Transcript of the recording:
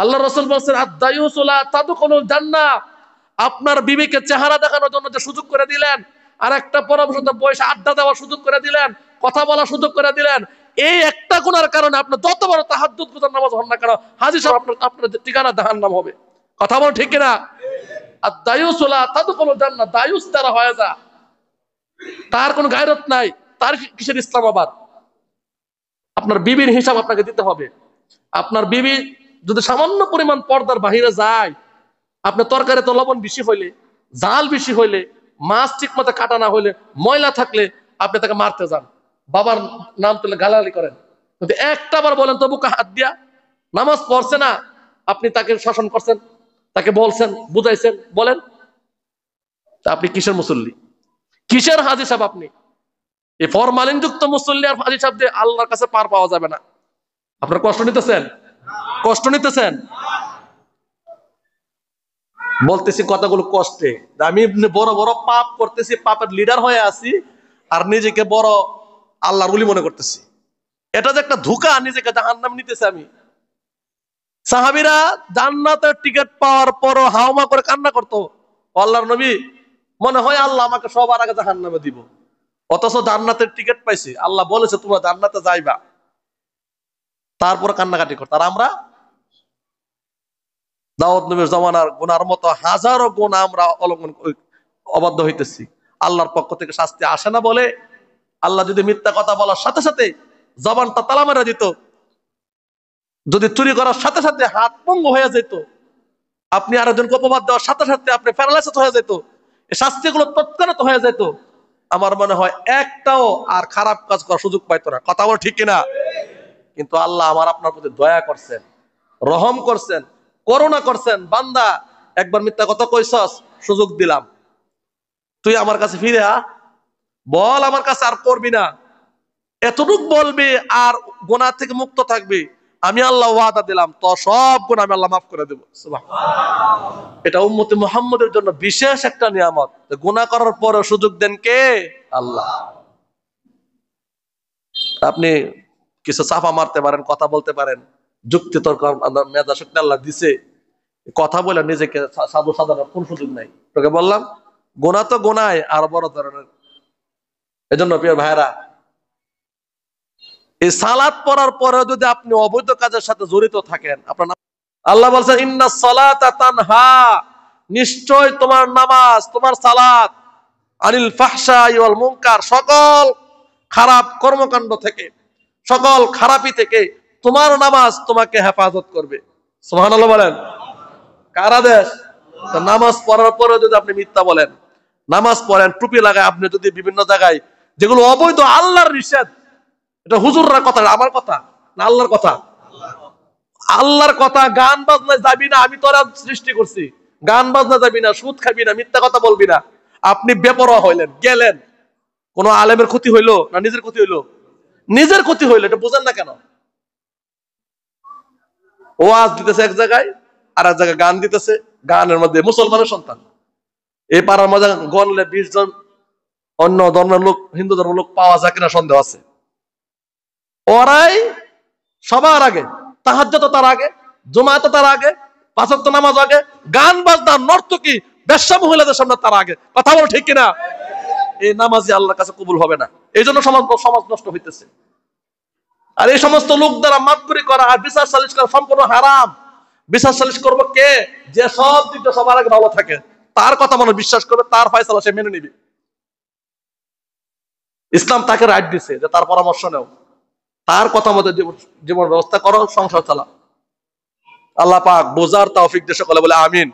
আল্লাহ রাসূল বলেন আদ-দায়ুসু লা তাদখুলুল জান্নাহ, আপনার বিবিকে চেহারা দেখানোর জন্য যে সুযোগ করে দিলেন, আর একটা পরামর্শ বয়সে আড্ডা দেওয়ার সুযোগ করে দিলেন, কথা বলার সুযোগ করে দিলেন, এই একটা গুনার কারণে আপনি যত বড় তাহাজ্জুদ গুজার নামাজ হন না কেন, হাজী সাহেব আপনার ঠিকানা জাহান্নাম হবে। কথা বল ঠিক কিনা? আদ-দায়ুসু লা তাদখুলুল জান্নাহ, দায়ুস তারা হয়ে যা, তার কোনো গায়রত নাই, তার কিসের ইসলাম আবার? আপনার বিবির হিসাব আপনাকে দিতে হবে। আপনার বিবি যদি সামান্য পরিমাণ পর্দার বাহিরে যায়, আপনার তরকারিতে লবণ বেশি হইলে, জাল বেশি হইলে, মাছ ঠিক মতো কাটা না হইলে, ময়লা থাকলে আপনি তাকে মারতে যান, বাবার নাম তুলে গালাগালি করেন, কিন্তু একটা বার বলেন তো বুকে হাত দিয়া, নামাজ পড়ছে না, আপনি তাকে শাসন করছেন, তাকে বলছেন, বুঝাইছেন, বলেন আপনি কিসের মুসল্লি, কিসের হাজী সাহেব? আপনি এই ফরমালিন যুক্ত মুসল্লি আর হাজী সাহেব দিয়ে আল্লাহর কাছে পার পাওয়া যাবে না। আপনার কষ্ট নিতেছেন? কষ্ট নিতেছেন? বলতেছি কথাগুলো কষ্টে, আমি বড় বড় পাপ করতেছি, পাপের লিডার হয়ে আছি, আর নিজেকে বড় আল্লাহর ওলি মনে করতেছি। এটা যে একটা ধোঁকা, নিজেকে জাহান্নামে নিতেছে আমি। সাহাবীরা জান্নাতের টিকিট পাওয়ার পরও হাওমা করে কান্না করতো, আল্লাহর নবী মনে হয় আল্লাহ আমাকে সবার আগে জাহান্নামে দিব, অথচ জান্নাতের টিকিট পাইছি, আল্লাহ বলেছে তোমরা জান্নাতে যাইবা, তারপর কান্নাকাটি করতো। আর আমরা দাউদ নবীর জমানার গুনার মতো হাজারো গুনাহ আমরা অবাধ্য হইতেছি, আল্লাহর পক্ষ থেকে শাস্তি আসে না বলে আল্লাহ যদি মিথ্যা কথা বলার সাথে সাথে জবানটা তালা মেরে দিত, যদি চুরি করার সাথে সাথে হাত পঙ্গু হয়ে যেত, আপনি আরেকজনকে অপবাদ দেওয়ার সাথে সাথে আপনি প্যারালাইসিস হয়ে যেত, এই শাস্তিগুলো তৎক্ষণাৎ হয়ে যেত, আমার মনে হয় একটাও আর খারাপ কাজ করার সুযোগ পাইতো না। কথা বল ঠিক কিনা? কিন্তু আল্লাহ আমার আপনার প্রতি দয়া করছেন, রহম করছেন, করুণা করছেন। বান্দা একবার মিথ্যা কথা কইছস, সুযোগ দিলাম, তুই আমার কাছে ফিরে বল, আমার কাছে আর করবি না, এতটুক বলবি আর গুনাহ থেকে মুক্ত থাকবি, আমি আল্লাহ ওয়াদা দিলাম তো সব গুনাহ আমি আল্লাহ মাফ করে দেব। সুবহানাল্লাহ। এটা উম্মতে মুহাম্মদের জন্য বিশেষ একটা নিয়ামত, গুনাহ করার পরে সুযোগ দেন কে? আল্লাহ। আপনি কিছু চাপা মারতে পারেন, কথা বলতে পারেন, যুক্তি তর্ক মেধা শক্তি আল্লাহ দিছে, কথা বলে নিজেকে সাধু সাধারণ কোন সুযোগ নাই। তোকে বললাম গুনাহ তো গুনাহ আর বড় ধরনের। এজন্য প্রিয় ভাইরা, এই সালাত পড়ার পরে যদি আপনি অবৈধ কাজের সাথে জড়িত থাকেন, আপনার আল্লাহ বলছেন ইন্নাস সালাতা তানহা, নিশ্চয় তোমার নামাজ, তোমার সালাত, আনিল ফাহশাই ওয়াল মুনকার, সকল খারাপ কর্মকাণ্ড থেকে, সকল খারাপি থেকে তোমার নামাজ তোমাকে হেফাজত করবে। সুবহানাল্লাহ বলেন। কার আদেশ? নামাজ পড়ার পরে যদি আপনি মিথ্যা বলেন, নামাজ পড়েন, টুপি লাগায় আপনি যদি বিভিন্ন জায়গায় যেগুলো অবৈধ, আল্লাহর নিষেধ, এটা হুজুররা কথা, আমার কথা না, আল্লাহর কথা, আল্লাহর কথা, গান বাজনায় যাবি না, আমি তোরা সৃষ্টি করছি, গান বাজনা যাবি না, সুদ খাবি না, মিথ্যা কথা বলবি না, আপনি বেপরোয়া হইলেন, গেলেন, কোন আলেমের ক্ষতি হইলো না নিজের ক্ষতি হইলো? নিজের ক্ষতি হইলো। এটা বুঝেন না কেন? ওয়াজ দিতেছে এক জায়গায়, আর এক জায়গায় গান দিতেছে, গানের মধ্যে মুসলমানের সন্তান, এই পাড়ার মধ্যে গণলে 20 জন অন্য ধর্মের লোক, হিন্দু ধর্মের লোক পাওয়া যায় কিনা সন্দেহ আছে। ওরাই সবার আগে, তাহাজ্জুদ তার আগে, জুমাত তার আগে, 5 ওয়াক্ত নামাজ আগে, গান বাজনা নর্তকী বেশ্যা মহিলাদের সামনে তার আগে। কথা বল ঠিক কিনা? এই নামাজই আল্লাহর কাছে কবুল হবে না। এই জন্য সমাজ নষ্ট হইতেছে। আর এই সমস্ত লোক দ্বারা মাতবরি করা আর বিচার সালিশ করা সম্পূর্ণ হারাম। বিচার সালিশ করবো কে? যে সব দিকটা সবার আগে ভালো থাকে, তার কথা মনে বিশ্বাস করবে, তার ফয়সালা সে মেনে নিবে। ইসলাম তাকে রাইট দিছে যে তার পরামর্শ নেও, তার কথা মতো জীবন ব্যবস্থা করো, সংসার চালাও। আল্লাহ পাক বোঝার তৌফিক দিয়ে সকলে বলে আমিন।